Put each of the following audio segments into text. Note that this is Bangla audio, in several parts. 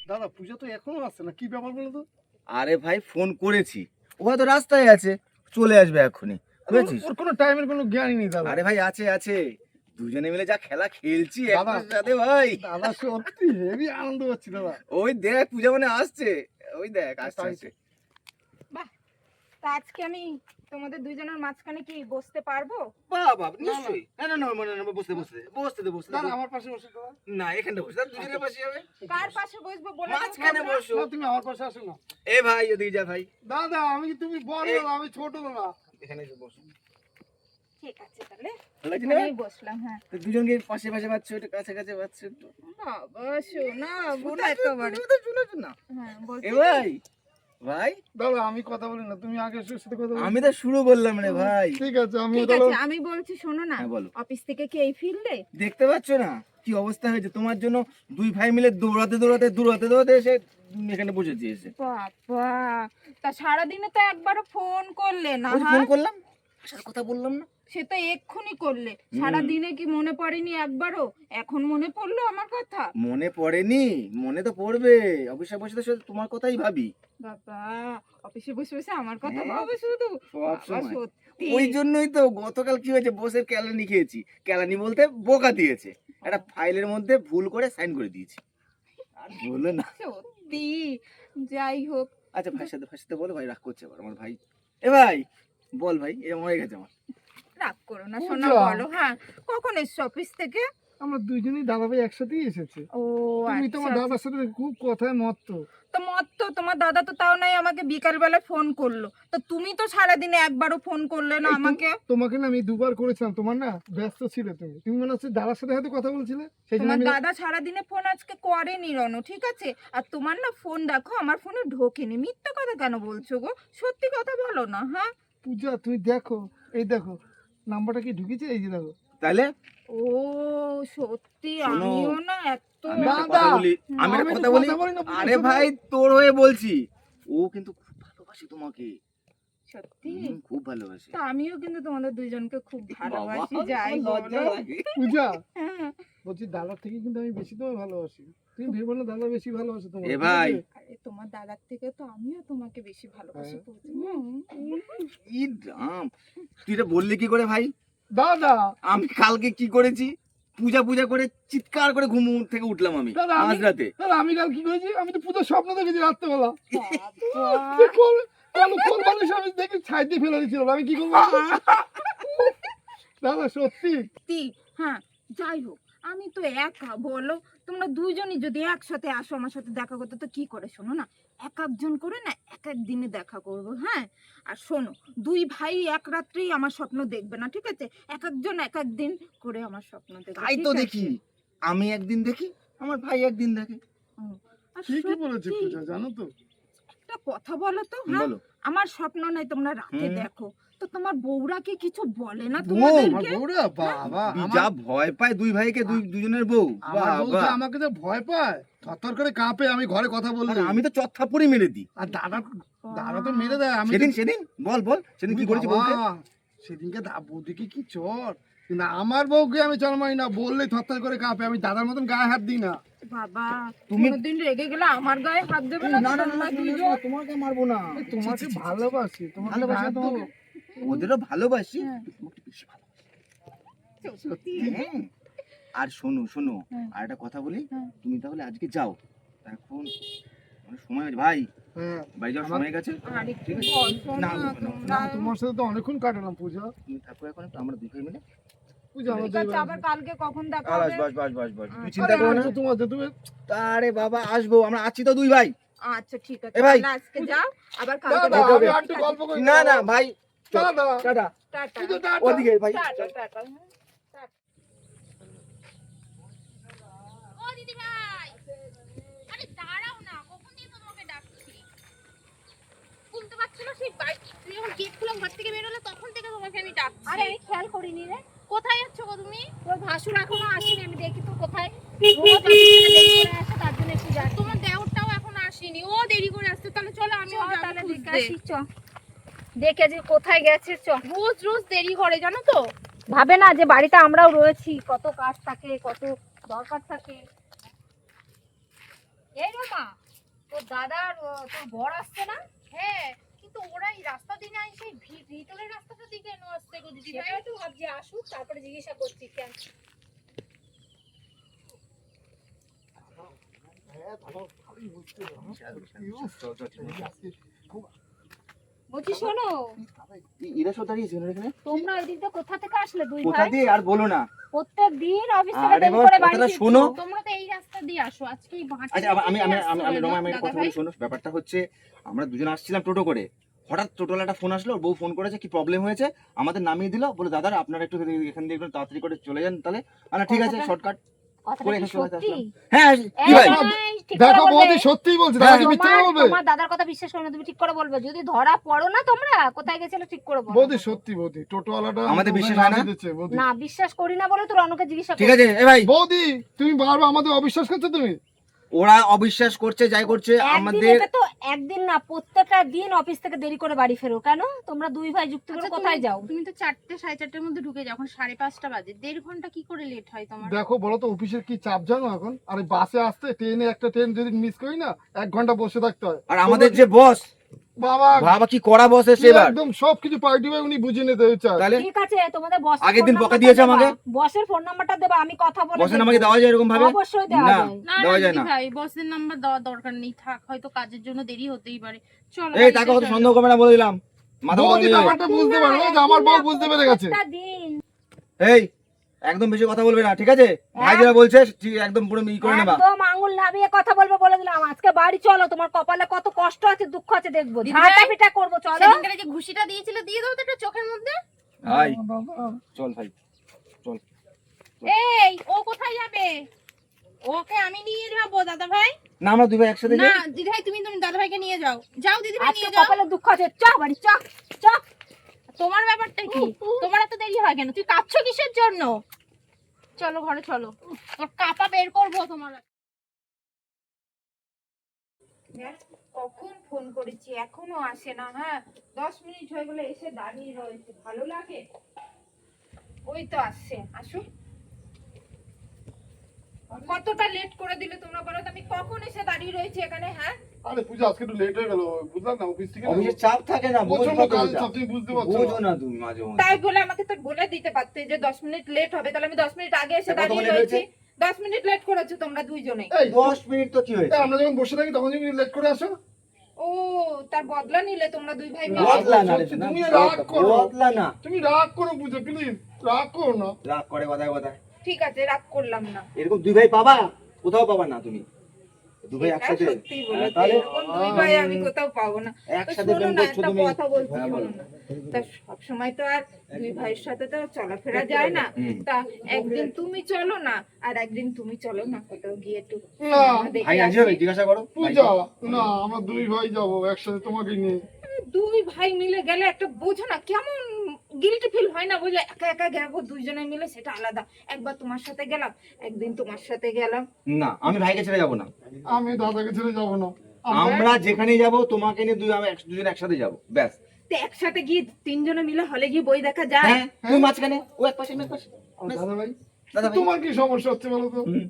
দাদা পূজা তো এখনো আসছে না, কি ব্যাপার বলো তো? আরে ভাই ফোন করেছি, ও হয়তো রাস্তায় আছে, চলে আসবে এখনই, বুঝেছিস? ওর কোনো টাইমের কোনো জ্ঞানই নেই দাদা। আরে ভাই আছে আছে, দুজনে মিলে যা খেলা খেলছি দাদা। একটার সাথে ভাই। দাদা সত্যি হেভি আনন্দ পাচ্ছি দাদা। ওই দেখ পূজা মানে আসছে, ওই দেখ আসছে তাই। আসছে। বাহ, তা আজকে আমি তোমাদের দুইজনের মাঝখানে কি বসতে পারবো? বাবা নিশ্চয়ই, না না না মানে বসতে বসতে বসতে দে বসতে দাদা দে। আমার পাশে বসে দাদা। না এখানটা বসে দাও, দুজনের পাশে হবে। কার পাশে বসবো বলে দাও মাঝখানে তোমরা। বসো। না, তুমি আমার পাশে আসো না। এ ভাই ওদিকে যা ভাই, দাদা তুমি বড় এই। দাদা, আমি ছোট দাদা। এখানে এসে বসো। ঠিক আছে তাহলে ভালো লাগছে না? এখানেই বসলাম। হ্যাঁ তো দুজনকে পাশে পাশে পাচ্ছ, একটু কাছে কাছে পাচ্ছ একটু। বাবা শোনা বুড়া একেবারে। তুমি তো শুনেছো না। হ্যাঁ বলছি। এ ভাই ভাই দাদা আমি কথা বলি না, তুমি আগে এসে সাথে কথা বলো। আমি তো শুরু করলাম রে ভাই। ঠিক আছে, আমি ঠিক তাহলে আছে আমি বলছি শোনো না, হ্যাঁ, বলো। অফিস থেকে কি এই ফিল্ডে? দেখতে পাচ্ছ না কি অবস্থা হয়েছে তোমার জন্য? দুই ভাই মিলে দৌড়াতে দৌড়াতে দৌড়াতে দৌড়াতে এসে এখানে বসেছি এসে। বাবা, তা সারাদিনে তো একবারও ফোন করলে না? ওই যে হ্যাঁ ফোন করলাম, আসার কথা বললাম না। সে তো এক্ষুনি করলে, সারাদিনে কি মনে পড়েনি একবারও? এখন মনে পড়লো আমার কথা? মনে পড়েনি, মনে তো পড়বে, অফিসে বসে তো শুধু তোমার কথাই ভাবি। বাবা, অফিসে বসে বসে আমার কথা হ্যাঁ, ভাবে শুধু? সব বাবা, সময়। সত্যি। ওই জন্যই তো গতকাল কি হয়েছে, বসের কেলানি খেয়েছি। কেলানি বলতে বোকা দিয়েছে, একটা ফাইলের মধ্যে ভুল করে সাইন করে দিয়েছি। আর বলো না। সত্যি, যাই হোক। আচ্ছা ভাইয়ের সাথে বলো, ভাই রাগ করছে আবার আমার ভাই। এ ভাই বল ভাই, এরকম হয়ে গেছে আমার। রাগ করো না পূজা। সোনা, বলো। হ্যাঁ, কখন এসছো অফিস থেকে? আমরা দুইজনই দাদা ভাই একসাথেই এসেছে। ও তুমি তোমার আচ্ছা। দাদার সাথে খুব কথায় মত্ত। তো মত তো তোমার দাদা তো তাও নাই আমাকে বিকাল বেলা ফোন করলো, তো তুমি তো সারাদিনে একবারও ফোন করলে না এই আমাকে। তোমাকে না আমি দুবার করেছিলাম, তোমার না ব্যস্ত ছিলে, তুমি মনে হচ্ছে দাদার সাথে হয়তো কথা বলছিলে, সেই জন্য তোমার আমি দাদা সারাদিনে ফোন আজকে করেনি রনো, ঠিক আছে? আর তোমার না ফোন দেখো আমার ফোনে ঢোকেনি, মিথ্যা কথা কেন বলছো গো? সত্যি কথা বলো না। হ্যাঁ পূজা তুমি দেখো, এই দেখো নাম্বারটা কি ঢুকেছে, এই যে দেখো। তাহলে ও সত্যি, শোনো, আমিও না এত আমি একটা দাদা, কথা বলি, আমি একটা আমি তো কথা বলি। কথা বলি না, পূজা, আরে শোনো। ভাই তোর হয়ে বলছি, ও কিন্তু খুব ভালোবাসে তোমাকে। সত্যি। খুব ভালোবাসে। তা আমিও কিন্তু তোমাদের দুইজনকে খুব ভালোবাসি, বাবা, যাই আমার লজ্জা বলো। লাগে। পূজা হ্যাঁ, বলছি দাদার থেকে কিন্তু আমি বেশি তোমায় ভালোবাসি, তুমি ভেবো না দাদা বেশি ভালোবাসে তোমাকে। এ ভাই। ঠিক আছে? আরে তোমার দাদার থেকে তো আমিও তোমাকে বেশি ভালোবাসি। হ্যাঁ। ই রাম, তুই এটা বললি কি করে ভাই? দাদা আমি কালকে কি করেছি, পূজা পূজা করে চিৎকার করে ঘুম থেকে উঠলাম আমি দাদা, আজ রাতে। দাদা আমি কাল কি করেছি, আমি তো পূজার স্বপ্ন দেখেছি রাত্রেবেলা। বাবা, কোন মানুষ আমি দেখে ছাই দিয়ে ফেলে দিয়েছিলাম, আমি কি করবো দাদা সত্যি। সত্যি। হ্যাঁ, যাই হোক, আমি তো একা, বলো। তোমরা দুইজনই যদি একসাথে আসো আমার সাথে দেখা করতে, তো কি করে? শোনো না, এক একজন করে না এক এক দিনে দেখা করবো। হ্যাঁ, আর শোনো, দুই ভাই এক রাত্রেই আমার স্বপ্ন দেখবে না, ঠিক আছে? এক একজন এক এক দিন করে আমার স্বপ্ন দেখবে। তাই ঠিক তো আছে? দেখি, আমি একদিন দেখি, আমার ভাই একদিন দেখে। হুম, আর ঠিকই বলেছে সত্যি, পূজা, জানো তো। একটা কথা বলো তো। হ্যাঁ, বলো। আমার স্বপ্ন নাই তোমরা রাতে হুম। দেখো, তো তোমার বউরা কি কিছু বলে না আমার তোমাদেরকে? বউরা বাবা, যা ভয় পায় দুই ভাইকে, দুজনের বউ। আমার বউ যে বাবা, আমাকে যে ভয় পায়, থরথর করে কাঁপে আমি ঘরে কথা বললে। আরে আমি তো চত্থাপুরি মেরে দিই। আর দাদা, দাদা তো মেরে দেয়। আমি সেদিন সেদিন বল বল, সেদিন কি করেছি বলতে? সেদিনকে বৌদিকে কি চর, কিন্তু আমার বউকে আমি চর মারি না, বললেই থরথর করে কাঁপে। আমি দাদার মতন গায়ে হাত দিই না। বাবা, তুমি- কোনোদিন রেগে গেলে আমার গায়ে হাত দেবে না? তোমরা দুইজন? তোমাকে মারবো না, এই তোমাকে ভালোবাসি, তোমাকে ভালোবাসি গায়ে হাত তোমাকে। দেবো। ওদেরও ভালোবাসি, হ্যাঁ। তোমাকে বেশি ভালোবাসি। সত্যি? হ্যাঁ। আর শোনো শোনো, হ্যাঁ। আর একটা কথা বলি, হ্যাঁ। তুমি তাহলে আজকে যাও, এখন অনেক সময় হয়েছে ভাই, হ্যাঁ, বাড়ি যাওয়ার আমার- সময় গেছে। আর একটু ঠিক আছে। বসো না, না না, তোমরা। না, তোমার সাথে তো অনেকক্ষণ কাটালাম পূজা। তুমি থাকো এখন একটু, আমরা দুই ভাই মিলে। পূজা আমার ঠিক আছে, আবার কালকে কখন দেখা বাস হবে? বাস বাস বাস বাস, তুই আরে, চিন্তা করো না। তোমার যে তুমি আরে বাবা আসবো, আমরা আছি তো দুই ভাই। আচ্ছা ঠিক আছে, এ ভাই। তাহলে আজকে যাও, আবার কালকে দাদা, দেখা হবে। হবে। আমি একটু গল্প করি। না না ভাই, চল, দাদা, টাটা। টাটা। পূজা, টাটা। ওদিকে ভাই, টাটা, চল। টাটা। ও দিদি ভাই, আরে দাঁড়াও না, কখন থেকে তো তোমাকে ডাকছি। শুনতে পাচ্ছ না? সেই বাইক তুমি যখন গেট খুলে ঘর থেকে বেরোলে তখন থেকে তোমাকে আমি ডাকছি। আরে আমি খেয়াল করিনি রে, কোথায় যাচ্ছ গো তুমি? তোর ভাসুর এখনো আসেনি, আমি দেখি তো কোথায়। রোজ অফিস থেকে দেরি করে আসে, তার জন্য একটু যাচ্ছি। তোমার দেওরটাও এখন আসেনি, ও দেরি করে আসছে। তাহলে চলো আমিও চল যাবো তাহলে দেখে খুঁজতে। আসি, চ দেখে যে কোথায় গেছে। চ, রোজ রোজ দেরি করে জানো তো। ভাবে না যে বাড়িতে আমরাও রয়েছি, কত কাজ থাকে, কত দরকার থাকে। এই রমা, তোর দাদার তোর বর আসছে না? হ্যাঁ, কিন্তু ওরা এই রাস্তা দিয়ে নাই, সেই ভিতরের রাস্তাটা দিয়ে কেন আসছে গো দিদি ভাই? সেটাই তো ভাবছি, আসুক তারপরে জিজ্ঞাসা করছি কেন। বলছি শোনো, এরা সব দাঁড়িয়েছে এখানে, তোমরা ওই দিক দিয়ে কোথা থেকে আসলে দুই কোথা ভাই? দিয়ে আর বলো না। প্রত্যেক দিন অফিস থেকে আরে দেরি বাবা, করে বাড়ি কথাটা ফিরছো। শোনো। তোমরা তো এই রাস্তা দিয়ে আসো, আজকে এই ভাঁটি আচ্ছা আমি আমি আমি আমি রমা আমি দাদা কথা ভাই। বলি, শোনো। ব্যাপারটা হচ্ছে আমরা দুজন আসছিলাম টোটো করে, হঠাৎ টোটোলাটা ফোন আসলো, ওর বউ ফোন করেছে কি প্রবলেম হয়েছে, আমাদের নামিয়ে দিল, বলে দাদা আপনারা একটু এখান দিয়ে একটু তাড়াতাড়ি করে চলে যান তাহলে। ঠিক আছে, কথাটা- শর্টকাট কথাটা করে কি এখানে চলে সত্যি? আসলাম। হ্যাঁ কি এই ভাই? এই, ঠিক করে দেখো বলবে। বৌদি সত্যিই বলছে, দাদা কি মিথ্যে কথা বলবে? তোমার দাদার কথা বিশ্বাস করো না, তুমি ঠিক করে বলবে। যদি ধরা পড়ো না তোমরা কোথায় গেছিলে ঠিক করে বলো। বৌদি সত্যি বৌদি, টোটোওয়ালাটা আমাদের বিশ্বাস হয় না? নামিয়ে দিচ্ছে, বৌদি। না বিশ্বাস করি না বলে তো রনকে জিজ্ঞাসা ঠিক করছি। আছে এ ভাই, বৌদি তুমি বারবার আমাদের অবিশ্বাস করছো তুমি। ওরা অবিশ্বাস করছে যাই করছে একদিন আমাদের। এটা তো একদিন না, প্রত্যেকটা দিন অফিস থেকে দেরি করে বাড়ি ফেরো কেন? তোমরা দুই ভাই যুক্তি করে আচ্ছা, কোথায় যাও? তুমি তো 4টে 4:30টার মধ্যে ঢুকে যাও, এখন 5:30 বাজে, 1.5 ঘন্টা কি করে লেট হয় তোমার? দেখো বলো তো অফিসের কি চাপ জানো এখন? আর এই বাসে আসতে ট্রেনে একটা ট্রেন যদি মিস করি না 1 ঘন্টা বসে থাকতে হয়। আর আমাদের যে বস, বাবা বাবা কি করা বস এসে এবার। একদম সবকিছু পার্টি ভাই উনি বুঝিয়ে নিতে চায়। তাহলে ঠিক আছে, তোমাদের বস আগের দিন বকা দিয়েছে আমাকে। বসের ফোন নাম্বারটা দেবা, আমি কথা বলে বসের দেখবো। আমাকে দেওয়া যায় এরকম ভাবে? অবশ্যই দেওয়া না যায়। না দেওয়া যায় দিদি না। ভাই, বসের নাম্বার দেওয়ার দরকার নেই, থাক, হয়তো কাজের জন্য দেরি হতেই পারে। চলো এই তাকে অত সন্দেহ করবে না বলে দিলাম, মাথা গরম বৌদি হয়ে যাবে। ব্যাপারটা বুঝতে পারো যে আমার বউ বুঝতে পেরে গেছে। একটা দিন এই একদম বেশি কথা বলবে না, ঠিক আছে? ভাই যেটা বলছে ঠিক একদম পুরো ই করে নেবা। একদম আঙুল নামিয়ে কথা বলবো বলে দিলাম। আজকে বাড়ি চলো, তোমার কপালে কত কষ্ট আছে দুঃখ আছে দেখবো। দিদি ঝাঁটা ভাই, পিটা করবো চলো। সেদিনকারে যে ঘুষিটা দিয়েছিলে দিয়ে দাও তো একটা চোখের মধ্যে। ভাই চল ভাই চল। এই ও কোথায় যাবে? ওকে আমি নিয়ে যাবো দাদা ভাই। না আমরা দুই ভাই একসাথে না যাই। দিদি ভাই, তুমি তুমি দাদা ভাইকে নিয়ে যাও, যাও দিদি ভাই আজকে নিয়ে যাও। কপালে দুঃখ আছে, চ বাড়ি চ চ। তোমার ব্যাপারটা কি? তোমার এত দেরি হয় কেন? তুই কাঁদছো কিসের জন্য? চলো ঘরে চলো, তোর কাপা বের করবো তোমার। হ্যাঁ, কখন ফোন করেছি এখনো আসে না। হ্যাঁ 10 মিনিট হয়ে গেলে এসে দাঁড়িয়ে রয়েছে, ভালো লাগে? ওই তো আসছে, আসুক। কতটা লেট করে দিলে তোমরা বলো তো, আমি কখন এসে দাঁড়িয়ে রয়েছি এখানে? হ্যাঁ আরে পূজা আজকে একটু লেট হয়ে গেল, বুঝলাম না অফিস থেকে অফিসের চাপ থাকে না, প্রচন্ড বোঝো কাজ না চাপ, তুমি বুঝতে পারছো বোঝো না। না তুমি মাঝে মাঝে। তাই বলে আমাকে তো বলে দিতে পারতে যে 10 মিনিট লেট হবে, তাহলে আমি 10 মিনিট আগে এসে কত দাঁড়িয়ে মিনিট রয়েছি। হয়েছে? 10 মিনিট লেট করেছো তোমরা দুইজনেই। এই 10 মিনিট তো কি হয়েছে? আমরা যখন বসে থাকি তখন তুমি লেট করে আসো। ও তার বদলা নিলে তোমরা দুই ভাই মিলে? বদলা না রে, তুমি না, রাগ করো। বদলা না। তুমি রাগ করো পূজা, প্লিজ রাগ করো না। রাগ করে কথায় কথায়। ঠিক আছে, রাগ করলাম না। এরকম দুই ভাই পাবা? কোথাও পাবা না তুমি। দুই ভাই এটা একসাথে। সত্যি হ্যাঁ, বলেছো, তাহলে এরকম দুই ভাই আমি কোথাও পাবো না। তো একসাথে শোনো প্রেম না, করছো একটা তুমি। কথা বলছি, হ্যাঁ, শোনো বলো। না। তা সবসময় তো আর দুই ভাইয়ের সাথে তো চলাফেরা যায় না। হুম। তা একদিন তুমি চলো না, আর একদিন তুমি চলো না, কোথাও গিয়ে একটু না দেখে ভাই আনছি আসি। হবে জিজ্ঞাসা করো। পূজা না, আমরা দুই ভাই যাবো একসাথে তোমাকে নিয়ে। দুই ভাই মিলে গেলে একটা বোঝো না কেমন গিল্টি ফিল হয় না? বুঝলে একা একা গেবো, দুইজনে মিলে সেটা আলাদা। একবার তোমার সাথে গেলাম, একদিন তোমার সাথে গেলাম। না আমি ভাইকে ছেড়ে যাবো না। আমি দাদাকে ছেড়ে যাবো না। আমরা যেখানে যাব তোমাকে নিয়ে দুজন একসাথে যাব, ব্যাস। তো একসাথে গিয়ে তিনজনে মিলে হলে গিয়ে বই দেখা যায়? হ্যাঁ তুমি মাঝখানে, ও এক পাশে আমি এক পাশে। দাদা ভাই দাদা ভাই। তোমার কি সমস্যা হচ্ছে বলো তো? হুম।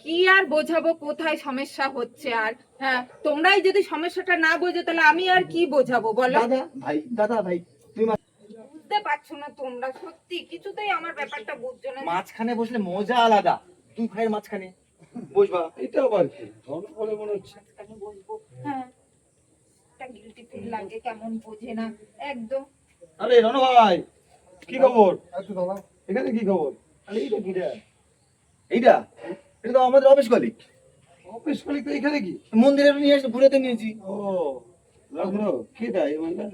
কি আর বোঝাবো কোথায় সমস্যা হচ্ছে? আর হ্যাঁ তোমরাই যদি সমস্যাটা না বোঝো তাহলে আমি আর কি বোঝাবো বলো? দাদা ভাই তুমি বুঝতে পারছো না তোমরা, সত্যি কিছুতেই আমার ব্যাপারটা বুঝছো না। মাঝখানে বসলে মজা আলাদা। দুই ভাইয়ের মাঝখানে বসবা, এটা আবার কি বলে মনে হচ্ছে। মাঝখানে বসবো, হ্যাঁ একটা গিল্টি ফিল লাগে, কেমন বোঝে না একদম। আরে রণ ভাই কি খবর? আচ্ছা দাদা, এখানে কি খবর? আরে এইটা কিটা? এইটা এটা তো আমাদের অফিস কলিগ। অফিস কলিগ তো এখানে কি? মন্দিরে নিয়ে এসে ঘুরেতে নিয়েছি। ও রাখলো কি তাই মানে?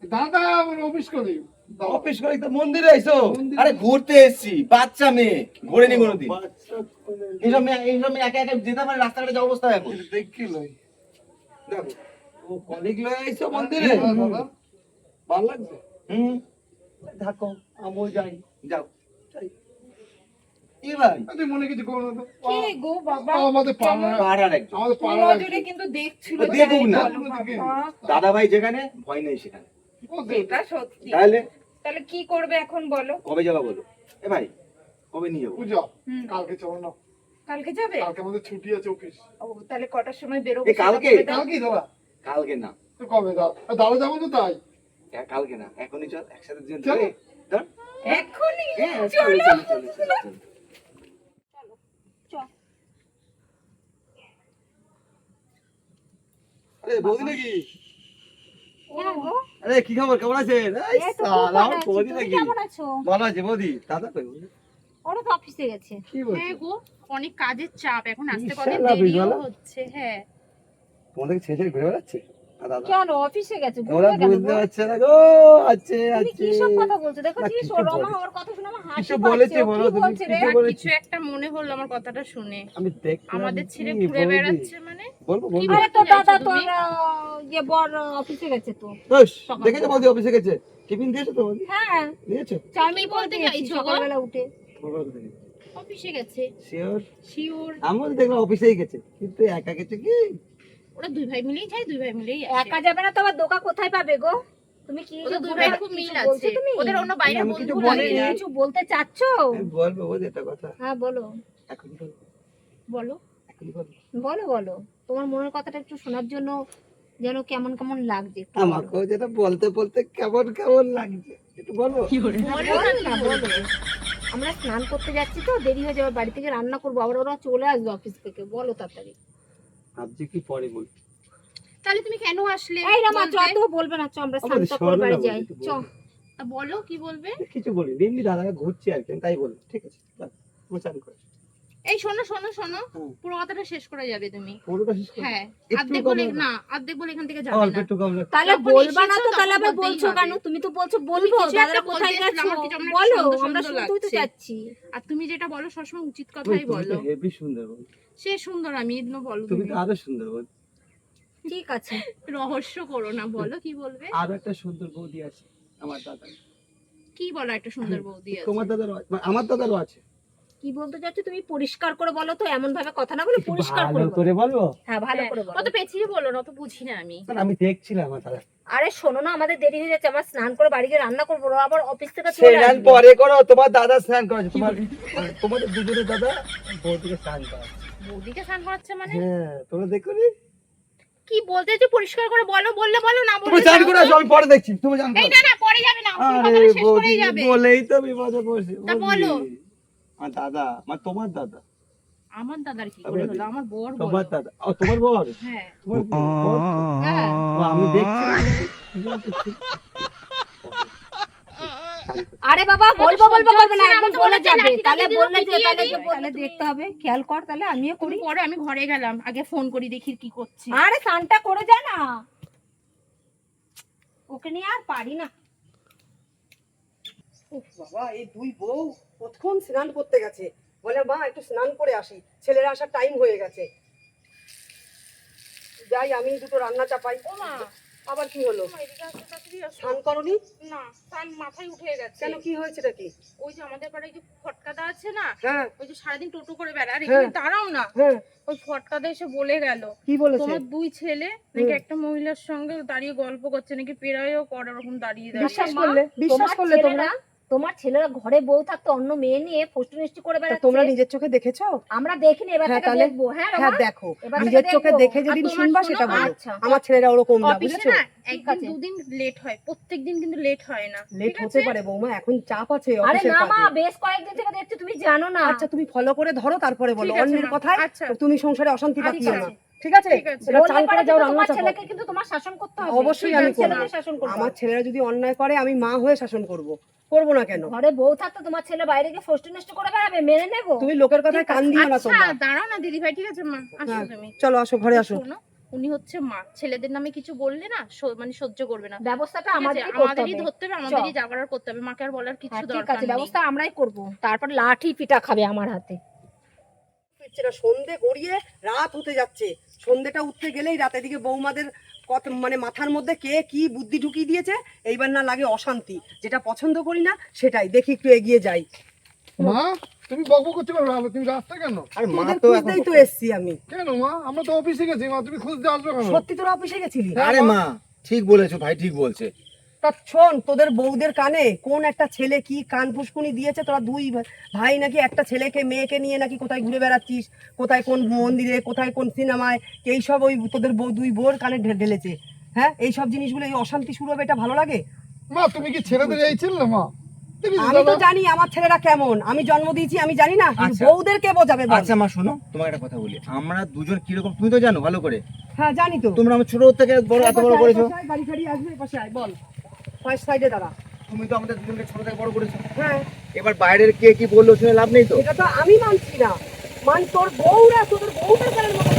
দাদা আমার অফিস কলিগ। অফিস কলিগ তো মন্দিরে আইছো? আরে ঘুরতে এসেছি, বাচ্চা মেয়ে ঘুরে নি কোনোদিন। এইসব মেয়ে একা একা যেতে পারে, রাস্তাঘাটে যা অবস্থা এখন দেখি লই। দেখো। ও কলিগ লয়ে আইছো মন্দিরে? দাদা ভালো লাগছে। হুম থাকো, আমি যাই, যাও কি ভাই? তুই মনে কিছু করো না তো। কি গো বাবা, আমাদের পাড়া, পাড়ার একজন আমাদের পাড়ার নজরে কিন্তু দেখছিল। ও দেখুক না। বলো বাবা, দাদা ভাই যেখানে ভয় নেই সেখানে। এটা সত্যি। তাহলে তাহলে কি করবে এখন বলো? কবে যাবা বলো? এ ভাই কবে নিয়ে যাবো? পূজা হুম। কালকে চলো না। কালকে যাবে? কালকে আমাদের ছুটি আছে অফিস। ও তাহলে কটার সময় বেরোবো? এই কালকে? সেটা বলে দাও। কালকে দাদা? কালকে না, তো কবে দাদা যাবো তো তাই? কালকে না, এখনই চল, একসাথে দুজন চলো। চল। এক্ষুনি? হ্যাঁ, চলো। চল। আরে বৌদি নাকি? হ্যাঁ গো, আরে কি খবর, কেমন আছেন? এই এই তো সালা, খুব ভালো আমার আছি। বৌদি তুমি নাকি? কেমন আছো? ভালো আছে বৌদি। দাদা কই বৌদি? ওরা তো অফিসে গেছে। কি বলছো? হ্যাঁ গো, অনেক কাজের চাপ, এখন আসতে বিশাল কদিন লাভ দেরিও বলো। হচ্ছে। হ্যাঁ তোমাদেরকে ছেড়ে ছেড়ে ঘুরে বেড়াচ্ছে? আর দাদা? কেন অফিসে গেছে? ওরা ঘুরবে কেন বুঝতে গো? পারছে না গো। আছে তুমি কি সব কথা বলছো? দেখো না, কি কিছু রমা বলেনি। ওর কথা শুনে আমার হাসি কিছু পাচ্ছে। বলেছে, ও বলো কি তুমি, বলছে রে? কিছু আর বলেছে। কিছু একটা মনে হলো আমার কথাটা শুনে। আমি দেখলাম আমাদের কি ছেলে ঘুরে বৌদি? বেড়াচ্ছে মানে? বলবো কি বলবো। আরে তো বলতে দাদা চাইছো তোর তুমি? ইয়ে বর অফিসে গেছে তো। বেশ, সকালবেলা। দেখেছো বৌদি অফিসে গেছে? টিফিন দিয়েছো তো বৌদি? হ্যাঁ, দিয়েছো? চাউমিন কি করে বলতে দিয়েছি চাইছো গো? সকালবেলা উঠে। অফিসে গেছে শিওর? শিওর। আমিও তো দেখলাম অফিসেই গেছে, কিন্তু একা গেছে কি? ওরা দুই ভাই মিলেই যায়, দুই ভাই মিলেই একা আসে। যাবে না তো আবার দোকা কোথায় পাবে গো? তুমি কি ওদের যে দুই বলে- ভাই খুব কিছু মিল বলছো আছে, তুমি? ওদের অন্য বাইরে আমি কিছু বন্ধু বলিনি। লাগে। কিছু বলতে চাচ্ছো? আমি বলবো বৌদি একটা কথা। হ্যাঁ বলো এখনই বলবো, বলো। এখনই বলবো। বলো বলো তোমার মনের কথাটা একটু শোনার জন্য যেন কেমন কেমন লাগছে একটু বলো। আমাকেও যেটা বলতে বলতে কেমন কেমন লাগছে, একটু বলবো? বলো বলো না না, কি বলো। বলবে। আমরা স্নান করতে যাচ্ছি তো দেরি হয়ে যাবে, বাড়ি থেকে রান্না করবো, আবার ওরা চলে আসবে অফিস থেকে। বলো তাড়াতাড়ি। ভাবছি কি পরে বলবো। তাহলে তুমি কেন আসলে? এই রামা চ, বলতে? তো বলবে না, চ আমরা স্নান আমাদের করে শোনো বাড়ি না যাই। বৌদি, চ। তা বলো কি বলবে। কিছু বলি এমনি দাদাকে ঘুরছি আর কি, আমি তাই বলবো। ঠিক আছে, বাস, তুমি চান করো। এই শোনো শোনো শোনো, হুম। পুরো কথাটা শেষ করে যাবে তুমি। পুরোটা শেষ করো। হ্যাঁ, একটু অর্ধেক কম বলে রাখো। না, অর্ধেক বলে এখান থেকে যাবে অল্প না। একটু কম রাখো। তাহলে যখন বলবা না তো, এসেছো তাহলে তখন আবার বলতেই বলছো হবে। কেন? তুমি তো বলছো বলবো, কিছু দাদারা একটা কোথায় বলতে এসেছিলে, গেছো? আমার কিছু আমার বলো, সুন্দর আমরা সুন্দর শুনতেই তো লাগছে। চাচ্ছি। আর তুমি যেটা বলো সবসময় উচিত তুমি কথাই তো বলো। হেভি সুন্দর বল, সে সুন্দর, আমি এদিন বলো তুমি তুমি। তো আরো সুন্দর বল। ঠিক আছে, রহস্য করো না, বলো কি বলবে। আরো একটা সুন্দর বৌদি আছে আমার দাদা। কি বলো একটা সুন্দর বৌদি আছে? তোমার দাদারও আছে, মানে আমার দাদারও আছে। কি বলতে চাচ্ছো তুমি? পরিষ্কার করে বলো তো, এমন ভাবে কথা না বলে পরিষ্কার করে ভালো বলো। করে বলবো? হ্যাঁ ভালো হ্যাঁ, করে বলো। অত পেঁচিয়ে বলো না, অত বুঝি না আমি। কারণ আমি দেখছিলাম আমার দাদা। আরে শোনো না, আমাদের দেরি হয়ে যাচ্ছে, আমরা স্নান করে বাড়ি গিয়ে রান্না করবো, ওরা আবার অফিস থেকে চলে স্নান আসবে। পরে করো, তোমার দাদা স্নান করেছে, তোমাদের দুজনের দাদা বৌদিকে স্নান করাচ্ছে। বৌদিকে স্নান করাচ্ছে মানে? হ্যাঁ, তোমরা দেখো নি? কি বলতে যে পরিষ্কার করে বলো, বললে বলো, না তুমি বললে স্নান যাও করে তো। আসো, আমি পরে দেখছি, তুমি স্নান এই করো। না না, পরে যাবে না, তুমি আরে কথাটা শেষ বৌদি করেই যাবে। বলেই তো বিপদে পড়ছি। তা বৌদি। বলো। আমার দাদা, মানে তোমার দাদা, আমার দাদার কি করে হলো? আমার বর বলো। তোমার দাদা, ও তোমার বর, হ্যাঁ তোমার বর তো? হ্যাঁ। ও, আমি দেখছি। আরে বাবা বলবো বলবো করবে না, একদম তো বলে বলেছে যাবে। লাঠি তাহলে কাঠি দিয়ে বললে যে পিটিয়ে তাহলে দিই। যে বললে দেখতে হবে, খেয়াল কর, তাহলে আমিও তুমি করি। পরে, আমি ঘরে গেলাম, আগে ফোন করি দেখি কি করছি। আরে স্নানটা করে যা না, ওকে নিয়ে আর পারি না। উফ বাবা, এই দুই বউ কতক্ষণ স্নান করতে গেছে। বলে মা একটু স্নান করে আসি, ছেলের আসার টাইম হয়ে গেছে। যাই আমি দুটো রান্না চাপাই। ও মা, আবার কি হলো? তোমার এদিকে আসো, তাড়াতাড়ি আসো। স্নান করনি না, তার মাথায় উঠে গেছে। কেন, কি হয়েছে নাকি? ওই যে আমাদের পাড়ায় যে ফটকাদা আছে না, হ্যাঁ ওই যে সারাদিন টোটো করে বেড়ায়, আর হ্যাঁ। এখানে দাঁড়াও না, হ্যাঁ, ওই ফটকাদা এসে বলে গেল কি বলেছে? তোমার দুই ছেলে নাকি একটা মহিলার সঙ্গে দাঁড়িয়ে গল্প করছে, নাকি পেরায়ও করে ওরকম দাঁড়িয়ে দাঁড়িয়ে। বিশ্বাস করলে, বিশ্বাস তোমার করলে তোমরা? তোমার ছেলেরা ঘরে বউ থাকতো, অন্য মেয়ে নিয়ে ফষ্টি করে তা বেড়াচ্ছে। তোমরা নিজের চোখে দেখেছো? আমরা দেখিনি, এবার হ্যাঁ, থেকে তাহলে? দেখবো। হ্যাঁ হ্যাঁ রমা? দেখো, এবার নিজের থেকে চোখে দেখবো। দেখে আর যেদিন তোমার শুনবা শোনো, সেটা বলো। আচ্ছা। আমার ছেলেরা ওরকম না, অফিসে বুঝেছো? না ঠিক একদিন আছে। দুদিন লেট হয়, প্রত্যেকদিন কিন্তু লেট হয় না। লেট ঠিক হতে আছে? পারে বৌমা, এখন চাপ আছে আরে অফিসের না মা, কাজে। বেশ কয়েকদিন থেকে দেখছি, তুমি জানো না। আচ্ছা তুমি ফলো করে ধরো, তারপরে বলো। ঠিক আছে, অন্যের মা। কথায় আচ্ছা। তুমি সংসারে অশান্তি আচ্ছা, পাকিও না, ঠিক আছে? ঠিক আছে। এবার বললে চান পরে করে যাও, কিন্তু রান্না তোমার চাপাও। ছেলেকে কিন্তু তোমার শাসন করতে হবে। অবশ্যই ঠিক আমি আছে, করবো। ছেলেকে শাসন করবো। আমার ছেলেরা যদি অন্যায় করে আমি মা হয়ে শাসন করব, করবো না কেন? ঘরে বউ থাকতো, তোমার ছেলে বাইরে গিয়ে ফষ্টি নষ্ট করে বেড়াবে, মেনে নেবো? তুমি লোকের কথায় কান দিও না আচ্ছা তোমরা। দাঁড়াও না দিদি ভাই, ঠিক আছে মা, আসো হ্যাঁ, তুমি। চলো আসো, ঘরে আসো। শোনো, উনি হচ্ছে মা, ছেলেদের নামে কিছু বললে না মানে সহ্য করবে না। ব্যবস্থাটা ঠিক আছে? আমাদেরই করতে আমাদেরই হবে। ধরতে হবে, আমাদেরই জাগার করতে হবে, মাকে আর বলার কিছু হ্যাঁ, ঠিক দরকার আছে, নেই। ব্যবস্থা আমরাই করব। তারপর লাঠি পিটা খাবে আমার হাতে। ফিরছে না, সন্ধে গড়িয়ে রাত হতে যাচ্ছে। সন্ধেটা উঠতে গেলেই রাতের দিকে বৌমাদের কত মানে মাথার মধ্যে কে কি বুদ্ধি ঢুকিয়ে দিয়েছে। এইবার না লাগে অশান্তি, যেটা পছন্দ করি না সেটাই দেখি, একটু এগিয়ে যাই। মা তুমি বকবক করতে পারবে না, তুমি রাস্তা কেন? আরে মা তোদের তো এখন খুঁজতেই তো এসছি আমি। কেন মা, আমরা তো অফিসে গেছি মা, তুমি খুঁজতে আসবে কেন? সত্যি তোরা অফিসে গেছিলি? আরে মা ঠিক বলেছো, ভাই ঠিক বলছে। তা শোন, তোদের বউদের কানে কোন একটা ছেলে কি কান ফুসকুনি দিয়েছে, তোরা দুই ভাই নাকি একটা ছেলেকে মেয়েকে নিয়ে নাকি কোথায় ঘুরে বেড়াচ্ছিস, কোথায় কোন মন্দিরে, কোথায় কোন সিনেমায়, এইসব ওই তোদের দুই বউর কানে ঢেলেছে। হ্যাঁ, এইসব জিনিসগুলো, এই অশান্তি শুরু হবে, এটা ভালো লাগে? মা তুমি কি ছেলেদের এই ছিল মা? আমি তো জানি আমার ছেলেরা কেমন, আমি জন্ম দিয়েছি, আমি জানি না? আচ্ছা। বউদেরকে বোঝাবে বল। আচ্ছা মা শোনো, তোমাকে একটা কথা বলি, আমরা দুজন কিরকম তুমি তো জানো ভালো করে। হ্যাঁ জানি তো। তোমরা আমার ছোট থেকে বড় এত বড় করেছো। গাড়ি গাড়ি আসবে, পাশে আয়, বল। ফার্স্ট সাইডে দাঁড়া। তুমি তো আমাদের দুজনকে ছোট থেকে বড় করেছো। হ্যাঁ, এবার বাইরের কে কি বললো শুনে লাভ নেই তো। এটা তো আমি মানছি না। তোর বউরা, তোদের বউদের কানের মতো।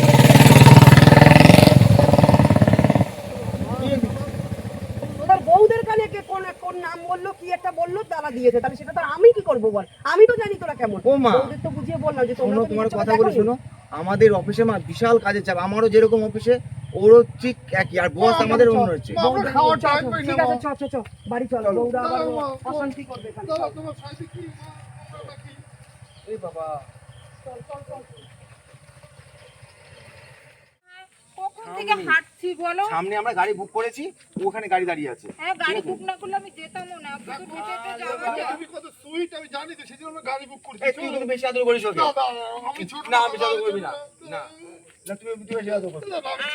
তোদের বউদের কানে কে কোন কোন নাম বললো, কি একটা বললো, তারা দিয়েছে, তাহলে সেটা তো আমি কি করবো বল? আমি তো জানি তোরা কেমন। ও মা, বউদের তো বুঝিয়ে বললাম যে তোমরা শোনো তো তোমার নিজের কথা চোখে বলে দেখোনি। শোনো, আমাদের অফিসে মা বিশাল কাজের চাপ, আমারও যেরকম অফিসে ওরও ঠিক একই, আর বস আমাদের অন্য হচ্ছে। মা, আমরা খাওয়ার টাইম পাই না, ঠিক আছে, চ চ চ, বাড়ি চল। বউরা আবার চলো, মা, অশান্তি করবে এখানে। চলো, চল। তোমার সাইডে কি এই বাবা। কখন থেকে হাঁটছি বলো? সামনে আমরা গাড়ি বুক করেছি, ওখানে গাড়ি দাঁড়িয়ে আছে। হ্যাঁ, গাড়ি বুক না করলে আমি যেতামও না। শুধু হেঁটে হেঁটে যাওয়া যায়। তুমি কত সুইট আমি জানি তো, সেজন্য আমরা গাড়ি বুক করছি। এই তুই কিন্তু বেশি আদর করিস ওকে। না, না, আমি ছোট না, আমি আদর করবি না। না না, তুমি বেশি আদর করবি।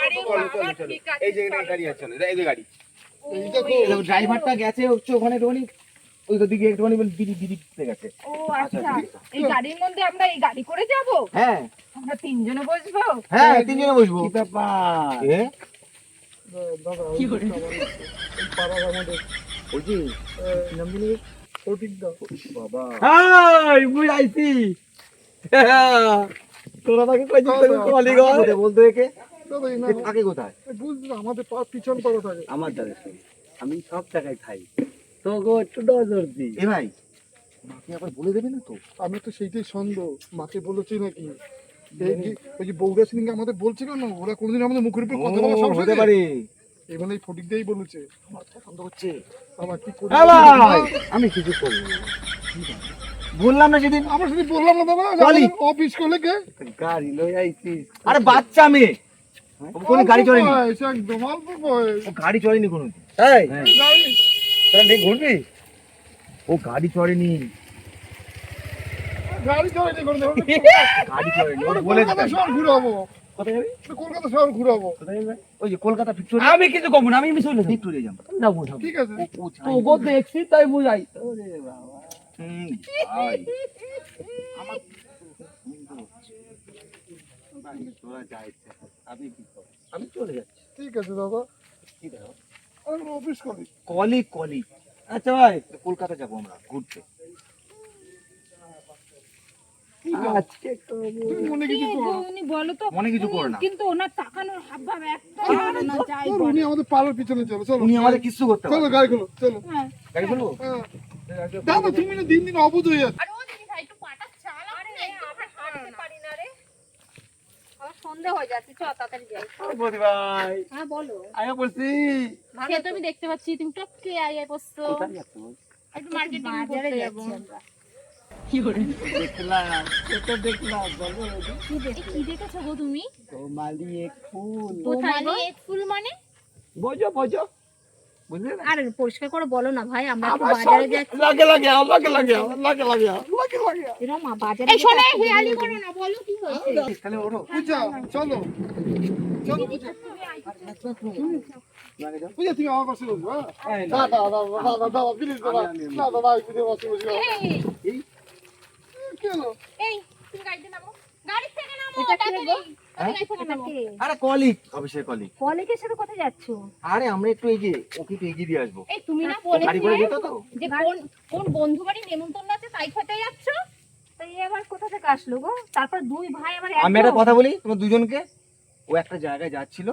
আরে বাবা, ঠিক আছে, এই যে এখানে গাড়ি আছে, চলো এই যে গাড়ি। এই দেখো, এই দেখো, ড্রাইভারটা গেছে হচ্ছে ওখানে একটুখানি, ওই দিকে একটুখানি বিড়ি বিড়ি দিতে গেছে। ও আচ্ছা, এই গাড়ির মধ্যে আমরা এই গাড়ি করে যাব? হ্যাঁ আমরা তিনজনে বসবো? হ্যাঁ, তিনজনে বসবো। কি ব্যাপার? দাদা কি করে এই পাড়ার আমাদের বলছি কি নাম দিলি? ফটিক দাও বাবা, হাই মুই আইছি তোরা তাকে কই দিতে কলি গো কোথায় বলতো একে? দাদা এই না, এ থাকে কোথায়? বুঝলি না, আমাদের পিছন পাড়া থাকে। আমার দাদা আমি সব জায়গায় খাই তো গো একটু নজর দি এ ভাই, মাকে আবার বলে দেবে না তো? আমি তো সেইটাই সন্দেহ, মাকে বলেছি নাকি? এই যে ওই যে বউরা সেদিনকে আমাদের বলছিল না, ওরা কোনোদিন আমাদের মুখের উপর কথা বলা সাহস হতে হয়েছে? পারে। এবার এই ফটিক দিয়েই বলেছে। আমার পছন্দ হচ্ছে। আমার কি করি? ভাই আমি কিছু করব না বললাম না সেদিন। আমরা সেদিন বললাম না দাদা, বলি। অফিস করলে কে গাড়ি লই আইছি আরে বাচ্চা মেয়ে, ও কোনো গাড়ি চড়েনি। বয়স, একদম অল্প বয়স। ও গাড়ি চড়েনি কোনো। এই গাড়ি তোরা নেই ঘুরবি ও গাড়ি চড়েনি, গাড়ি চড়াইনি করে দেবো। গাড়ি চড়েনি। ও বলে কলকাতা শহর ঘুরাবো, কোথায় যাবি কলকাতা শহর ঘুরাবো। কোথায় যাবি ওই যে কলকাতা ভিক্টোরিয়া, আমি কিছু কম না আমি চলে যাই ভিক্টোরিয়া যাবো। না বুঝাবো ঠিক আছে, ও তো গো দেখছি তাই বুঝাই ওরে বাবা ভাই আমার ভাই, তোরা যা ইচ্ছা কর। আমি কি করব? আমি চলে যাচ্ছি ঠিক আছে দাদা, কি দেখো, আমি অফিস করি। কলি আচ্ছা ভাই কলকাতা যাবো আমরা ঘুরতে। আজকে করবো তুমি মনে কিছু কি করো গো, না। উনি বলো তো? মনে কিছু করো না। কিন্তু ওনার তাকানোর হাবভাব একদম ভালো না, যাই চলো, বলো। উনি আমাদের পাড়ার পিছনে চলো, চলো উনি আমাদের কিছু করতে চলো পারে। গাড়ি খোলো, চলো। হ্যাঁ, গাড়ি বলবো? হ্যাঁ। দাদা তুমি না দিন দিন অবুঝ হয়ে যাচ্ছ। আর ও দিদি ভাই একটু পাটা চালাও না, একটু হাঁটতে পারি না রে। আমার সন্দেহ হয়ে যাচ্ছে, চ তাড়াতাড়ি যাই। বদি ভাই হ্যাঁ বলো। আয়া বলছি সে তো আমি দেখতে পাচ্ছি তুমি টপকে আইয়ে বসছো। কোথায় যাচ্ছ বল? একটু মার্কেটিং বাজারে করতে যাবো। যাচ্ছি আমরা। দেখলাম কত দেখলাম বলো কি দেখি? কি দেখেছো গো তুমি? তোমালি এক ফুল কোথায় গো? এক ফুল মানে? বোঝো বোঝো বুঝলে না আরে পরিষ্কার করে বলো না ভাই, আমরা একটু বাজারে যাচ্ছি। লাগে এরা মা বাজারে এই শোনো, যেতে হেয়ালি করো না, বলো কি হয়েছে? তাহলে ওঠো। পূজা চলো, চলো পূজা। পূজা তুমি আমার পাশে বসবো, হ্যাঁ? দাদা প্লিজ দাদা, না দাদা আমি পূজার পাশে বসবো। এই, কি হলো? এই, তুমি গাড়িতে নামো। গাড়ি থেকে নামো, এটা কে তাড়াতাড়ি। গো? তুমি গাড়ি থেকে নামো। কে? আরে কলিগ, অফিসের কলিগ। কলেজের সাথে কোথায় যাচ্ছ? আরে আমরা একটু এগিয়ে, ওকে একটু এগিয়ে দিয়ে আসবো। এই তুমি না গাড়ি করে বলেছিলে যেত তো। যে কোন বন্ধু বাড়ি নেমন্তন্ন আছে তাই খেতে যাচ্ছ? তো এই আবার কোথা থেকে আসলো গো? তারপর দুই ভাই আমার আমি একটা কথা বলি তোমার দুজনকে, ও একটা জায়গায় যাচ্ছিল,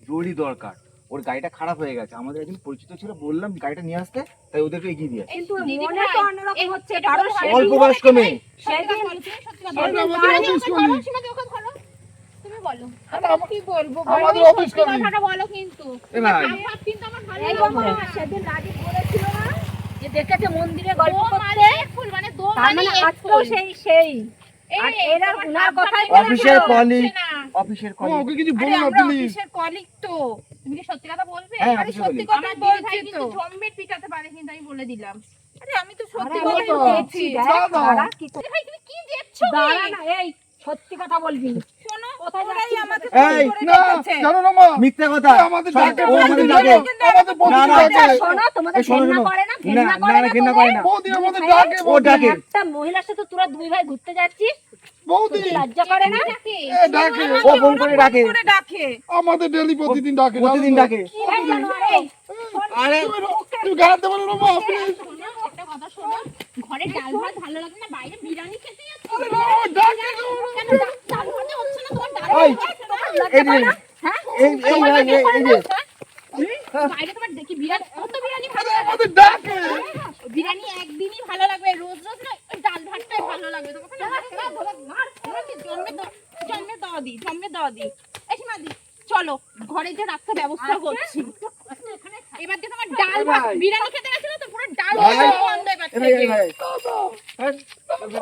জরুরি দরকার, ওর গাড়িটা খারাপ হয়ে গেছে, আমাদের একজন পরিচিত ছিল, বললাম গাড়িটা নিয়ে আসতে, তাই ওদেরকে এগিয়ে দিয়ে আসি। কিন্তু দিদি মনে ভাই, তো অন্যরকম হচ্ছে, এটা কারণ বলো, সেদিন- অল্প বয়স্ক মেয়ে। সেদিন সত্যি কথা আমরা বলো। আমাদের অফিস করি। সীমাতে ওকে ধরো। তুমি বলো। আমি কি বলবো বলো? আমাদের অফিস সত্যি করি। কথাটা বলো কিন্তু। এ ভাই, ভাব কিন্তু আমার ভালো এই লাগছে বাবা, না। সেদিন রাজীব বলেছিল না যে দেখেছে মন্দিরে দো গল্প মানে করতে, এক ফুল মানে দো তার মানে মানে এক আজকেও ফুল। সেই আর এই, এরা তোমার উনার হাত কথাই ধরে অফিসের বলা কলিগ, হচ্ছে না। অফিসের ও, কলিগ। ওকে কিছু আরে বলো না আমরা প্লিজ। অফিসের কলিগ তো। তুমি কি সত্যি কথা বলবে? হ্যাঁ, আরে আমি সত্যি বলি। কথা আমার দিদি ভাই বলছি কিন্তু তো। জম্বেট পিটাতে পারে, কিন্তু আমি বলে দিলাম। আরে আমি তো সত্যি আরে কথাই আমি তো বলছি। দেখছি, দেখ, দাদা। দাঁড়া, কি দিদি ভাই তুমি কি দেখছো? দাঁড়া না, এই সত্যি কথা বলবি। শোনো, কোথায় ওরাই যাচ্ছিস? আমাকে এই, ফোন করে না ডেকেছে। জানো না মা মিথ্যে কথা আমাদের সব ডাকে ও আমাদের বৌদি, ডাকে আমাদের বৌদি না, না, ডাকে। আচ্ছা, শোনো, তোমাদের এই শোনো, ঘেন্না শোনো। করে না, না ঘেন্না না করে না, না ঘেন্না তোদের? করে না। বৌদি আমাদের হ্যাঁ, ডাকে ও বৌদি। ডাকে। একটা মহিলার সাথে তোরা দুই ভাই ঘুরতে যাচ্ছিস, বৌদি তোদের লজ্জা করে না? ডাকে। এ ডাকে ও ফোন করে ডাকে, করে ডাকে। আমাদের ডেলি প্রতিদিন ডাকে জানো প্রতিদিন তো? ডাকে। এই জানোয়ার, এই, আরে তুমি গাড়াতে পারো না মা প্লিজ। শোনো, একটা কথা শোনো, ঘরে ডাল ভাত ভালো লাগে না, বাইরে বিরিয়ানি খেতে যাচ্ছি। আরে না ও ডাকে না। কেন ডাল ভাতে হচ্ছে না তোমার? ডাল ওই, ভাত হচ্ছে না? এই যে এই যে বাইরে তোমার দেখি বিরিয়ানি, কত বিরিয়ানি ভালো আরে লাগে। আমাদের ডাকে। বিরিয়ানি একদিনই ভালো লাগবে, রোজ রোজ না। ওই ডাল ভাতটাই ভালো লাগবে তোমাকে না। জন্মে দাও দি, জন্মে দাও দি। এই সীমাদি, চলো ঘরে যে রাখতে ব্যবস্থা করছি। এবার যে তোমার ডাল ভাত বিরিয়ানি খেতে গেছিল তো, পুরো ডাল ভাই, ভাত বন্ধ এবার এই ভাই, এই থেকে। ভাই। হ্যাঁ,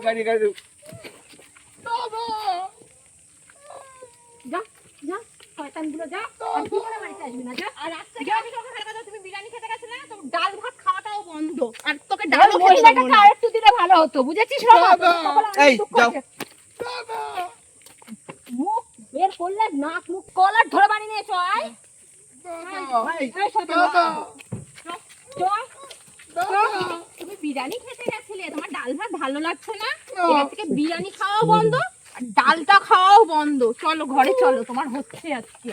গাড়ি গাড়ি যা, যা, শয়তানগুলো যা, আর জীবনে বাড়িতে আসবি না, যা। আর আজ থেকে আমি তোমাকে ফেলে কথা, তুমি বিরিয়ানি খেতে গেছিলে না, তো ডাল ভাত খাওয়াটাও বন্ধ। আর তোকে ওই ডালও খেতে দেবো মহিলাটাকে না। আরেকটু দিলে ভালো হতো, বুঝেছিস বাবা? দাদা। কপালে অনেক এই, দুঃখ যাও। আছে। মুখ বের করলে নাক মুখ কলার ধরে বাড়ি নিয়ে চল, আয়। এই শয়তান, দাদা চল। তুমি বিরিয়ানি খেতে গেছিলে, তোমার ডাল ভাত ভালো লাগছে না, এবার থেকে বিরিয়ানি খাওয়াও বন্ধ আর ডালটা খাওয়াও বন্ধ। চলো ঘরে চলো, তোমার হচ্ছে আজকে।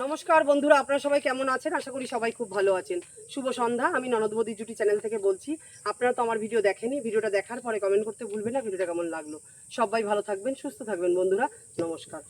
নমস্কার বন্ধুরা, আপনারা সবাই কেমন আছেন? আশা করি সবাই খুব ভালো আছেন। শুভ সন্ধ্যা, আমি ননদ বৌদি জুটি চ্যানেল থেকে বলছি। আপনারা তো আমার ভিডিও দেখেনি, ভিডিওটা দেখার পরে কমেন্ট করতে ভুলবেন না ভিডিওটা কেমন লাগলো। সবাই ভালো থাকবেন, সুস্থ থাকবেন বন্ধুরা। নমস্কার।